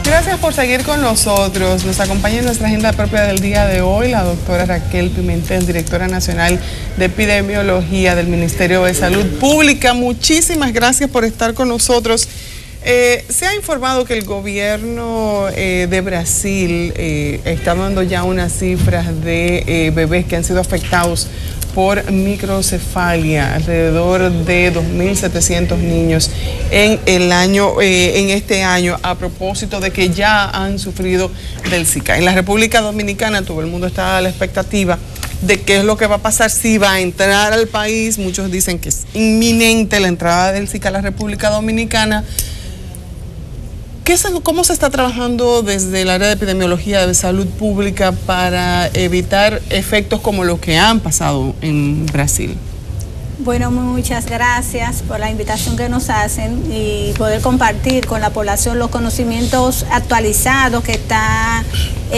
Gracias por seguir con nosotros. Nos acompaña en nuestra agenda propia del día de hoy la doctora Raquel Pimentel, directora nacional de epidemiología del Ministerio de Salud Pública. Muchísimas gracias por estar con nosotros. Se ha informado que el gobierno de Brasil está dando ya unas cifras de bebés que han sido afectados por microcefalia, alrededor de 2.700 niños en este año, a propósito de que ya han sufrido del Zika. En la República Dominicana todo el mundo está a la expectativa de qué es lo que va a pasar, si va a entrar al país. Muchos dicen que es inminente la entrada del Zika a la República Dominicana. ¿Cómo se está trabajando desde el área de epidemiología de salud pública para evitar efectos como los que han pasado en Brasil? Bueno, muchas gracias por la invitación que nos hacen y poder compartir con la población los conocimientos actualizados que está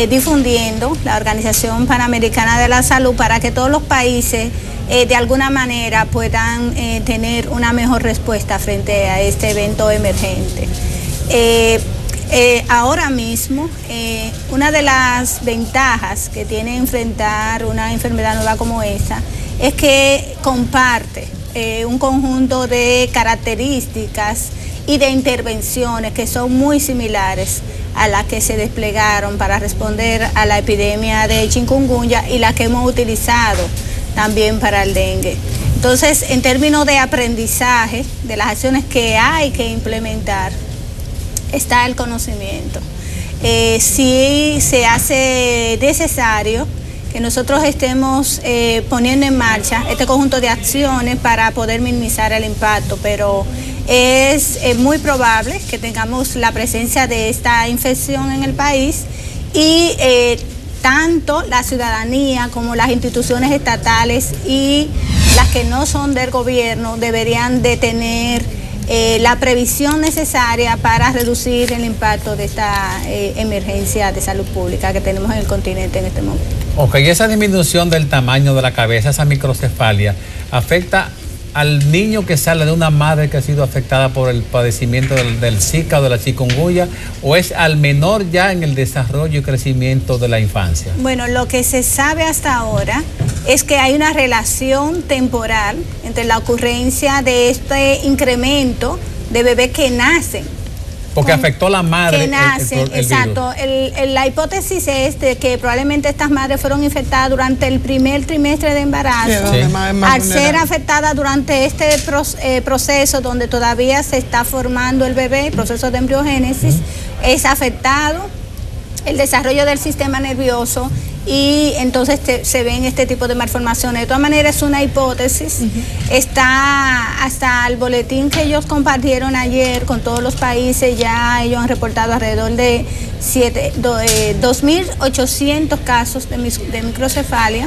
difundiendo la Organización Panamericana de la Salud para que todos los países de alguna manera puedan tener una mejor respuesta frente a este evento emergente. Ahora mismo, una de las ventajas que tiene enfrentar una enfermedad nueva como esta es que comparte un conjunto de características y de intervenciones que son muy similares a las que se desplegaron para responder a la epidemia de chikungunya y las que hemos utilizado también para el dengue. Entonces, en términos de aprendizaje, de las acciones que hay que implementar, está el conocimiento. Si se hace necesario que nosotros estemos poniendo en marcha este conjunto de acciones para poder minimizar el impacto, pero es muy probable que tengamos la presencia de esta infección en el país y tanto la ciudadanía como las instituciones estatales y las que no son del gobierno deberían de tener la previsión necesaria para reducir el impacto de esta emergencia de salud pública que tenemos en el continente en este momento. Ok, y esa disminución del tamaño de la cabeza, esa microcefalia, ¿afecta al niño que sale de una madre que ha sido afectada por el padecimiento del Zika o de la chikungunya, o es al menor ya en el desarrollo y crecimiento de la infancia? Bueno, lo que se sabe hasta ahora es que hay una relación temporal entre la ocurrencia de este incremento de bebés que nacen. Porque afectó a la madre. Que nacen, exacto. La hipótesis es de que probablemente estas madres fueron infectadas durante el primer trimestre de embarazo. Sí. Al ser afectadas durante este proceso donde todavía se está formando el bebé, el proceso de embriogénesis, es afectado el desarrollo del sistema nervioso y entonces se ven este tipo de malformaciones. De todas maneras es una hipótesis. Está hasta el boletín que ellos compartieron ayer con todos los países, ya ellos han reportado alrededor de 2.800 casos de microcefalia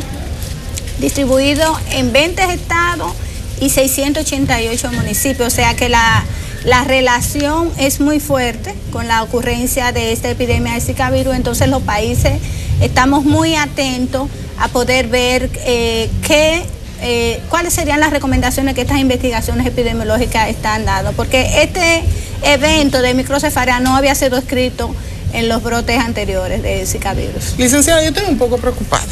distribuidos en 20 estados y 688 municipios, o sea que la relación es muy fuerte con la ocurrencia de esta epidemia de Zika virus. Entonces los países estamos muy atentos a poder ver cuáles serían las recomendaciones que estas investigaciones epidemiológicas están dando, porque este evento de microcefalia no había sido escrito en los brotes anteriores de Zika virus. Licenciada, yo estoy un poco preocupada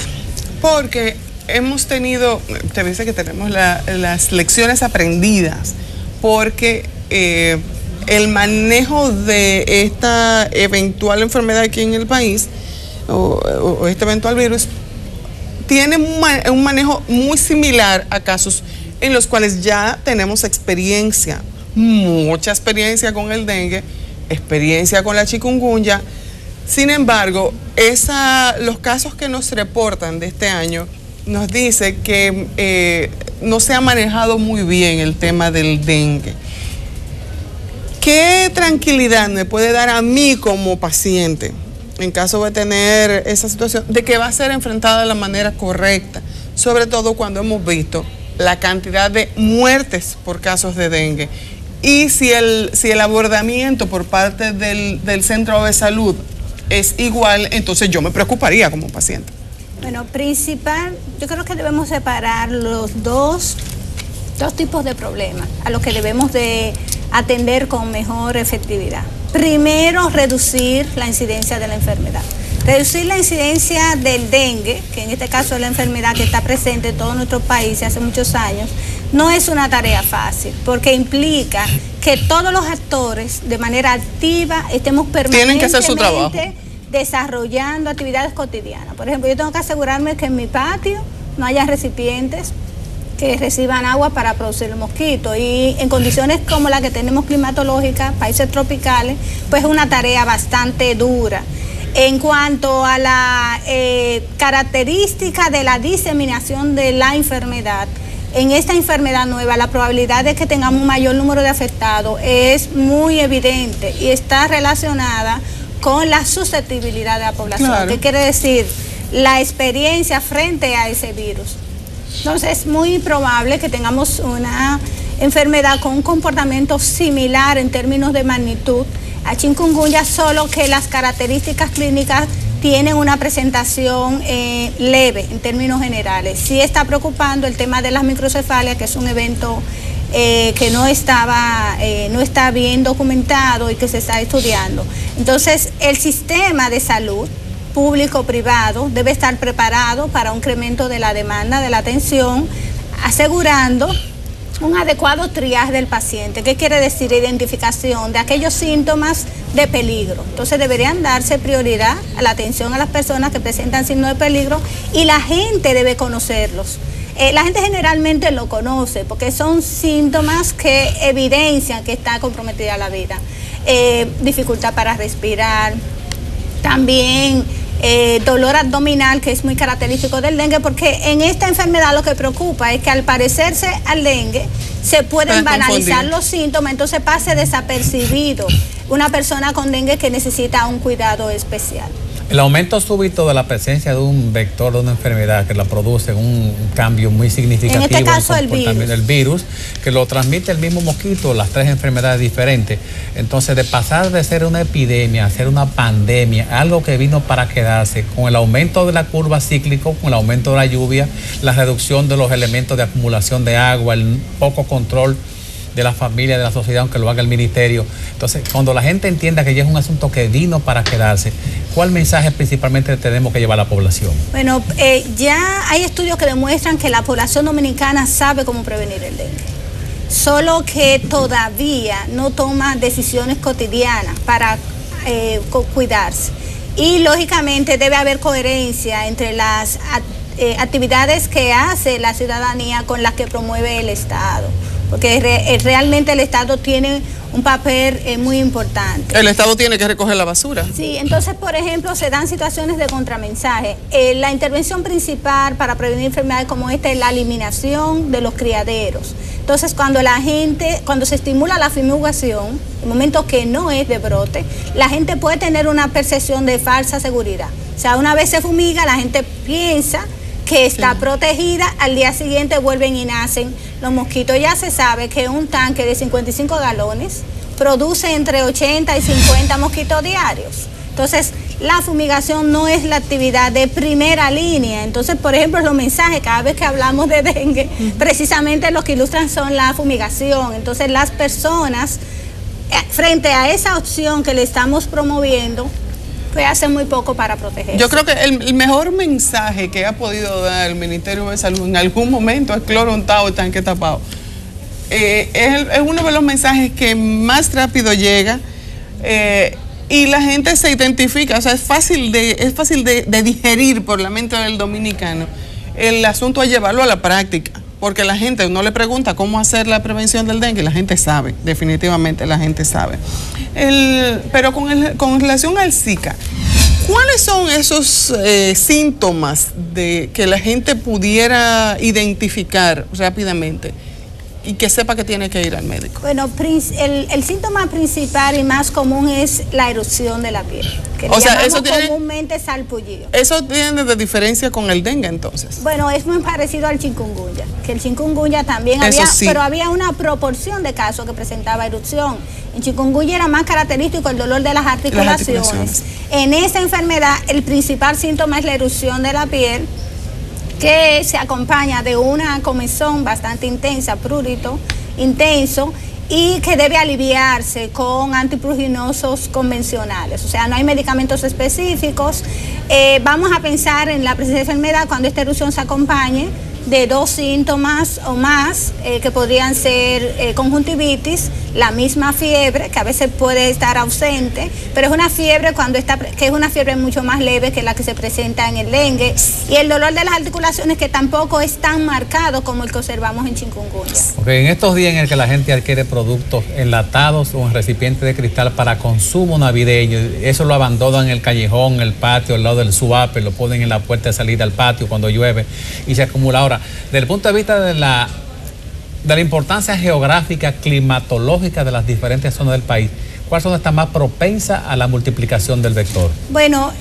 porque hemos tenido, te dice que tenemos las lecciones aprendidas, porque el manejo de esta eventual enfermedad aquí en el país o este eventual virus tiene un manejo muy similar a casos en los cuales ya tenemos experiencia, mucha experiencia con el dengue, experiencia con la chikungunya. Sin embargo, los casos que nos reportan de este año nos dice que no se ha manejado muy bien el tema del dengue. ¿Qué tranquilidad me puede dar a mí como paciente en caso de tener esa situación de que va a ser enfrentada de la manera correcta? Sobre todo cuando hemos visto la cantidad de muertes por casos de dengue. Y si el abordamiento por parte del centro de salud es igual, entonces yo me preocuparía como paciente. Bueno, yo creo que debemos separar los dos tipos de problemas a los que debemos de atender con mejor efectividad. primero, reducir la incidencia de la enfermedad. Reducir la incidencia del dengue, que en este caso es la enfermedad que está presente en todo nuestro país hace muchos años, no es una tarea fácil, porque implica que todos los actores de manera activa estemos tienen que hacer su trabajo, desarrollando actividades cotidianas. Por ejemplo, yo tengo que asegurarme que en mi patio no haya recipientes que reciban agua para producir el mosquito, y en condiciones como la que tenemos climatológicas, países tropicales, pues es una tarea bastante dura. En cuanto a la característica de la diseminación de la enfermedad, en esta enfermedad nueva la probabilidad de que tengamos un mayor número de afectados es muy evidente y está relacionada con la susceptibilidad de la población. Claro. ¿Qué quiere decir? La experiencia frente a ese virus. Entonces es muy probable que tengamos una enfermedad con un comportamiento similar en términos de magnitud a chikungunya, solo que las características clínicas tienen una presentación leve en términos generales. Sí está preocupando el tema de las microcefalias, que es un evento que no está bien documentado y que se está estudiando. Entonces, el sistema de salud público-privado debe estar preparado para un incremento de la demanda de la atención, asegurando un adecuado triaje del paciente. ¿Qué quiere decir? Identificación de aquellos síntomas de peligro. Entonces deberían darse prioridad a la atención a las personas que presentan signos de peligro, y la gente debe conocerlos. La gente generalmente lo conoce porque son síntomas que evidencian que está comprometida la vida. Dificultad para respirar, también dolor abdominal, que es muy característico del dengue, porque en esta enfermedad lo que preocupa es que al parecerse al dengue se pueden banalizar los síntomas, entonces pase desapercibido una persona con dengue que necesita un cuidado especial. El aumento súbito de la presencia de un vector de una enfermedad que la produce un cambio muy significativo. En este caso el virus, que lo transmite el mismo mosquito, las tres enfermedades diferentes. Entonces, de pasar de ser una epidemia a ser una pandemia, algo que vino para quedarse, con el aumento de la curva cíclico, con el aumento de la lluvia, la reducción de los elementos de acumulación de agua, el poco control de la familia, de la sociedad, aunque lo haga el ministerio. Entonces, cuando la gente entienda que ya es un asunto que vino para quedarse, ¿cuál mensaje principalmente tenemos que llevar a la población? Bueno, ya hay estudios que demuestran que la población dominicana sabe cómo prevenir el dengue, solo que todavía no toma decisiones cotidianas para cuidarse. Y lógicamente debe haber coherencia entre las actividades que hace la ciudadanía con las que promueve el Estado, porque realmente el Estado tiene un papel muy importante. El Estado tiene que recoger la basura. Sí, entonces, por ejemplo, se dan situaciones de contramensaje. La intervención principal para prevenir enfermedades como esta es la eliminación de los criaderos. Entonces, cuando se estimula la fumigación, en momentos que no es de brote, la gente puede tener una percepción de falsa seguridad. O sea, una vez se fumiga, la gente piensa que está protegida, al día siguiente vuelven y nacen los mosquitos. Ya se sabe que un tanque de 55 galones produce entre 80 y 50 mosquitos diarios. Entonces, la fumigación no es la actividad de primera línea. Entonces, por ejemplo, los mensajes, cada vez que hablamos de dengue, precisamente los que ilustran son la fumigación. Entonces, las personas, frente a esa opción que le estamos promoviendo, pues hace muy poco para protegerse. Yo creo que el mejor mensaje que ha podido dar el Ministerio de Salud en algún momento es cloro untado y tanque tapado. Es uno de los mensajes que más rápido llega y la gente se identifica. O sea, es fácil de digerir por la mente del dominicano. El asunto es llevarlo a la práctica, porque la gente no le pregunta cómo hacer la prevención del dengue, la gente sabe, definitivamente la gente sabe. Pero con relación al Zika, ¿cuáles son esos síntomas que la gente pudiera identificar rápidamente y que sepa que tiene que ir al médico? Bueno, el síntoma principal y más común es la erupción de la piel, que eso tiene comúnmente salpullido. ¿Eso tiene de diferencia con el dengue entonces? Bueno, es muy parecido al chikungunya, que el chikungunya también había, sí, pero había una proporción de casos que presentaba erupción. En chikungunya era más característico el dolor de las articulaciones. En esa enfermedad el principal síntoma es la erupción de la piel, que se acompaña de una comezón bastante intensa, prurito intenso, y que debe aliviarse con antipruriginosos convencionales. O sea, no hay medicamentos específicos. Vamos a pensar en la presencia de enfermedad cuando esta erupción se acompañe de 2 síntomas o más, que podrían ser conjuntivitis, la misma fiebre, que a veces puede estar ausente, pero es una fiebre que es una fiebre mucho más leve que la que se presenta en el dengue, y el dolor de las articulaciones, que tampoco es tan marcado como el que observamos en chikungunya. Okay, en estos días en el que la gente adquiere productos enlatados o en recipientes de cristal para consumo navideño, eso lo abandonan en el callejón, en el patio, al lado del suape, lo ponen en la puerta de salida al patio cuando llueve y se acumula. Ahora, desde el punto de vista de la importancia geográfica, climatológica de las diferentes zonas del país, ¿cuál zona está más propensa a la multiplicación del vector? Bueno,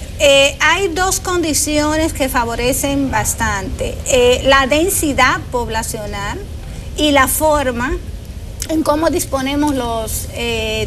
hay 2 condiciones que favorecen bastante. La densidad poblacional y la forma en cómo disponemos los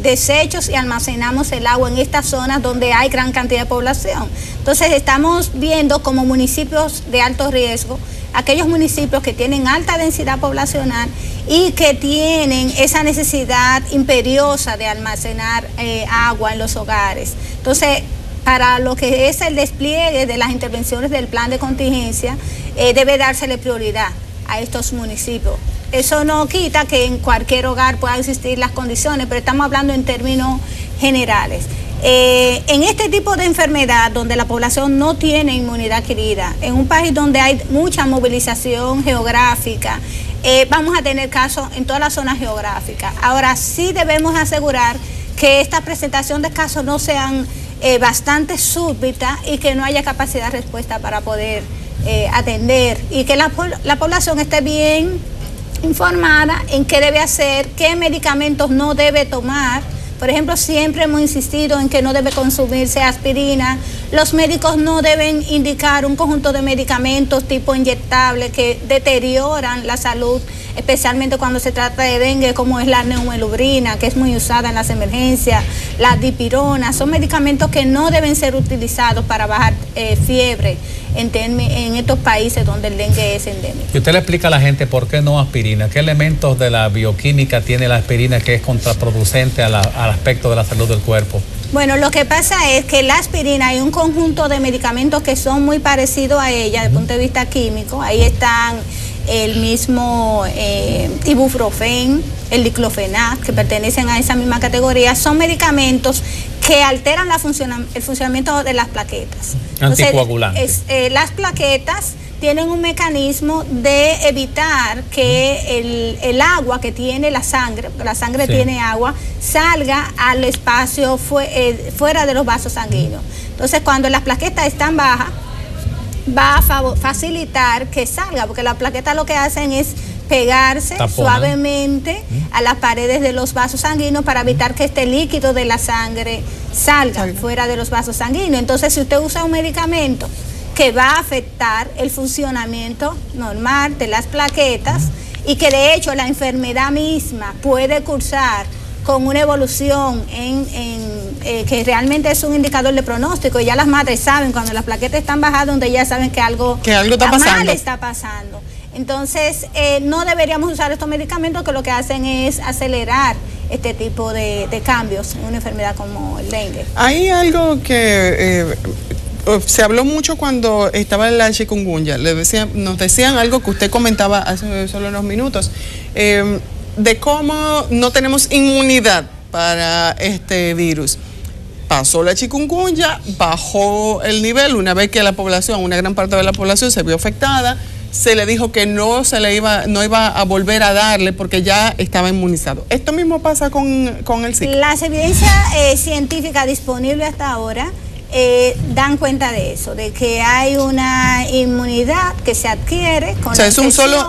desechos y almacenamos el agua en estas zonas donde hay gran cantidad de población. Entonces estamos viendo como municipios de alto riesgo aquellos municipios que tienen alta densidad poblacional y que tienen esa necesidad imperiosa de almacenar agua en los hogares. Entonces, para lo que es el despliegue de las intervenciones del plan de contingencia, debe dársele prioridad a estos municipios. Eso no quita que en cualquier hogar puedan existir las condiciones, pero estamos hablando en términos generales. En este tipo de enfermedad, donde la población no tiene inmunidad adquirida, en un país donde hay mucha movilización geográfica, vamos a tener casos en todas las zonas geográficas. Ahora sí debemos asegurar que esta presentación de casos no sean bastante súbitas y que no haya capacidad de respuesta para poder atender, y que la población esté bien informada en qué debe hacer, qué medicamentos no debe tomar. Por ejemplo, siempre hemos insistido en que no debe consumirse aspirina. Los médicos no deben indicar un conjunto de medicamentos tipo inyectable que deterioran la salud, especialmente cuando se trata de dengue, como es la neumelubrina, que es muy usada en las emergencias, la dipirona. Son medicamentos que no deben ser utilizados para bajar fiebre en estos países donde el dengue es endémico. Y usted le explica a la gente por qué no aspirina, qué elementos de la bioquímica tiene la aspirina que es contraproducente al aspecto de la salud del cuerpo. Bueno, lo que pasa es que la aspirina, hay un conjunto de medicamentos que son muy parecidos a ella desde el punto de vista químico. Ahí están el mismo ibuprofen, el diclofenac, que pertenecen a esa misma categoría. Son medicamentos que alteran el funcionamiento de las plaquetas. Anticoagulantes. Las plaquetas tienen un mecanismo de evitar que el agua que tiene la sangre, porque la sangre tiene agua, salga al espacio fuera de los vasos sanguíneos. Entonces, cuando las plaquetas están bajas, va a facilitar que salga, porque las plaquetas lo que hacen es pegarse suavemente a las paredes de los vasos sanguíneos para evitar que este líquido de la sangre salga fuera de los vasos sanguíneos. Entonces, si usted usa un medicamento que va a afectar el funcionamiento normal de las plaquetas y que de hecho la enfermedad misma puede cursar con una evolución que realmente es un indicador de pronóstico, y ya las madres saben cuando las plaquetas están bajadas, donde ya saben que algo está pasando. Entonces, no deberíamos usar estos medicamentos que lo que hacen es acelerar este tipo de cambios en una enfermedad como el dengue. Hay algo que se habló mucho cuando estaba en la chikungunya. Nos decían algo que usted comentaba hace solo unos minutos, de cómo no tenemos inmunidad para este virus. Pasó la chikungunya, bajó el nivel, una vez que una gran parte de la población se vio afectada, se le dijo que no iba a volver a darle porque ya estaba inmunizado. ¿Esto mismo pasa con el Zika? Las evidencias científicas disponibles hasta ahora dan cuenta de eso, de que hay una inmunidad que se adquiere con la infección,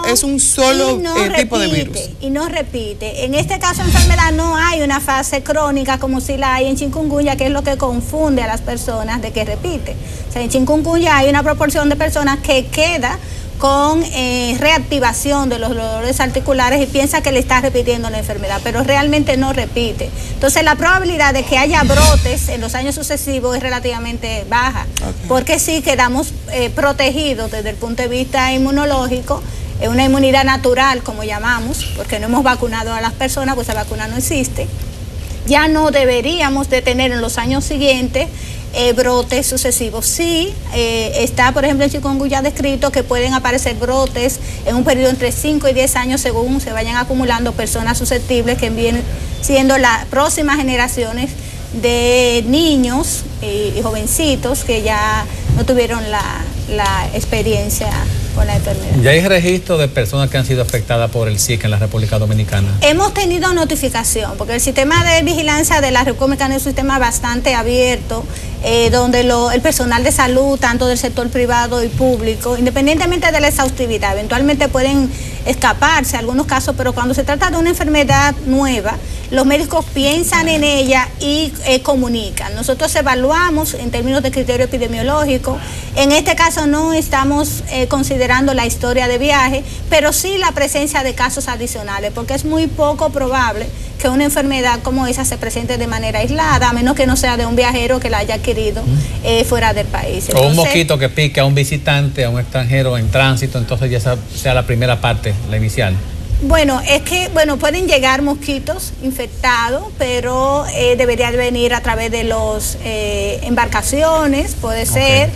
es un solo tipo de virus. Y no repite. En este caso de enfermedad no hay una fase crónica como si la hay en chikungunya, que es lo que confunde a las personas de que repite. O sea, en chikungunya hay una proporción de personas que queda con reactivación de los dolores articulares y piensa que le está repitiendo la enfermedad, pero realmente no repite. Entonces la probabilidad de que haya brotes en los años sucesivos es relativamente baja, porque sí quedamos protegidos desde el punto de vista inmunológico una inmunidad natural, como llamamos, porque no hemos vacunado a las personas, pues esa vacuna no existe. Ya no deberíamos de tener en los años siguientes brotes sucesivos. Sí, está, por ejemplo, en chikungunya descrito que pueden aparecer brotes en un periodo entre 5 y 10 años según se vayan acumulando personas susceptibles que vienen siendo las próximas generaciones de niños y jovencitos que ya no tuvieron la experiencia con la enfermedad. ¿Ya hay registro de personas que han sido afectadas por el Zika en la República Dominicana? Hemos tenido notificación, porque el sistema de vigilancia de la República Dominicana es un sistema bastante abierto, donde el personal de salud, tanto del sector privado y público, independientemente de la exhaustividad, eventualmente pueden escaparse algunos casos, pero cuando se trata de una enfermedad nueva, los médicos piensan en ella y comunican. Nosotros evaluamos en términos de criterio epidemiológico. En este caso no estamos considerando la historia de viaje, pero sí la presencia de casos adicionales, porque es muy poco probable que una enfermedad como esa se presente de manera aislada, a menos que no sea de un viajero que la haya adquirido fuera del país. Entonces, o un mosquito que pique a un visitante, a un extranjero en tránsito, entonces ya sea la primera parte, la inicial. Bueno, es que pueden llegar mosquitos infectados, pero debería venir a través de las embarcaciones, puede ser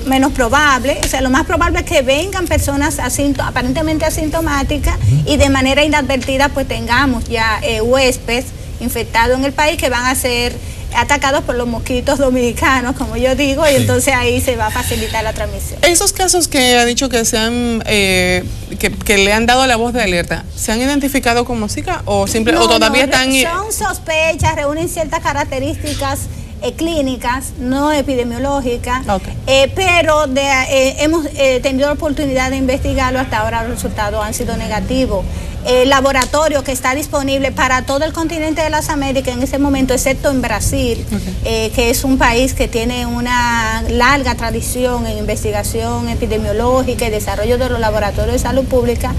menos probable. O sea, lo más probable es que vengan personas aparentemente asintomáticas y de manera inadvertida pues tengamos ya huéspedes infectados en el país que van a ser atacados por los mosquitos dominicanos, como yo digo, y entonces ahí se va a facilitar la transmisión. Esos casos que ha dicho que se han que le han dado la voz de alerta, ¿se han identificado como Zika o todavía están? Son sospechas, reúnen ciertas características clínicas, no epidemiológicas, pero hemos tenido la oportunidad de investigarlo. Hasta ahora los resultados han sido negativos. El laboratorio que está disponible para todo el continente de las Américas en ese momento, excepto en Brasil, que es un país que tiene una larga tradición en investigación epidemiológica y desarrollo de los laboratorios de salud pública,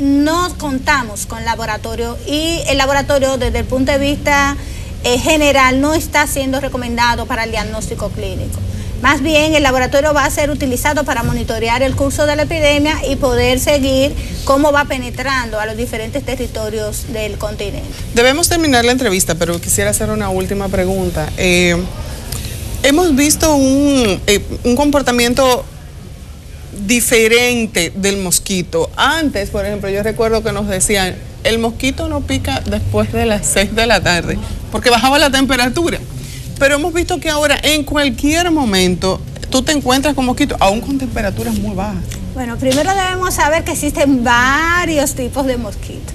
no contamos con laboratorio, y el laboratorio desde el punto de vista general no está siendo recomendado para el diagnóstico clínico. Más bien, el laboratorio va a ser utilizado para monitorear el curso de la epidemia y poder seguir cómo va penetrando a los diferentes territorios del continente. Debemos terminar la entrevista, pero quisiera hacer una última pregunta. Hemos visto un comportamiento diferente del mosquito. Antes, por ejemplo, yo recuerdo que nos decían, el mosquito no pica después de las 6 de la tarde, porque bajaba la temperatura. Pero hemos visto que ahora en cualquier momento tú te encuentras con mosquitos, aún con temperaturas muy bajas. Bueno, primero debemos saber que existen varios tipos de mosquitos.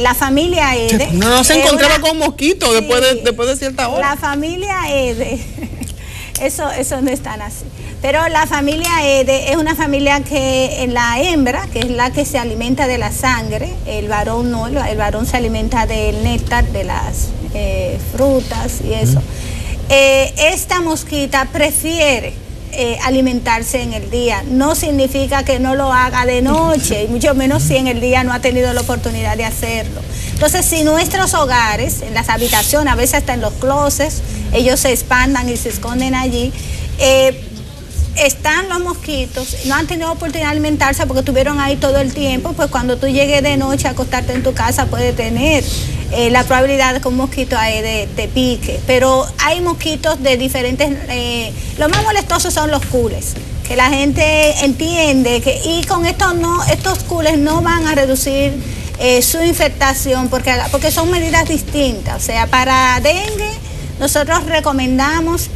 La familia Aedes. No se encontraba con mosquitos después de cierta hora. La familia Aedes, eso no es tan así. Pero la familia Aedes es una familia que en la hembra, que es la que se alimenta de la sangre, el varón no, el varón se alimenta del néctar, de las frutas y eso. Esta mosquita prefiere alimentarse en el día. No significa que no lo haga de noche, y mucho menos si en el día no ha tenido la oportunidad de hacerlo. Entonces, si nuestros hogares, en las habitaciones, a veces hasta en los closets, ellos se expandan y se esconden allí, están los mosquitos, no han tenido oportunidad de alimentarse porque estuvieron ahí todo el tiempo, pues cuando tú llegues de noche a acostarte en tu casa puede tener la probabilidad de que un mosquito Aedes te pique. Pero hay mosquitos de diferentes, lo más molestosos son los cules, que la gente entiende que, y con estos cules no van a reducir su infectación porque son medidas distintas. O sea, para dengue nosotros recomendamos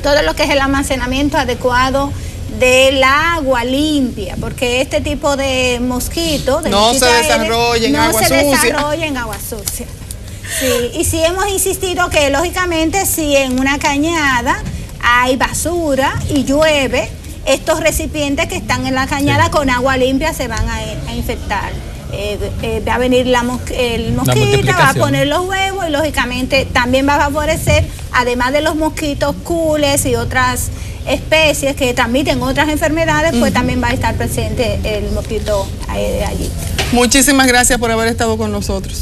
todo lo que es el almacenamiento adecuado del agua limpia, porque este tipo de mosquito no se desarrolla en agua sucia. No se desarrolla en agua sucia. Sí, y sí hemos insistido que lógicamente si en una cañada hay basura y llueve, estos recipientes que están en la cañada con agua limpia se van a infectar. Va a venir el mosquito, va a poner los huevos y lógicamente también va a favorecer, además de los mosquitos cules y otras especies que transmiten otras enfermedades, pues también va a estar presente el mosquito allí. Muchísimas gracias por haber estado con nosotros.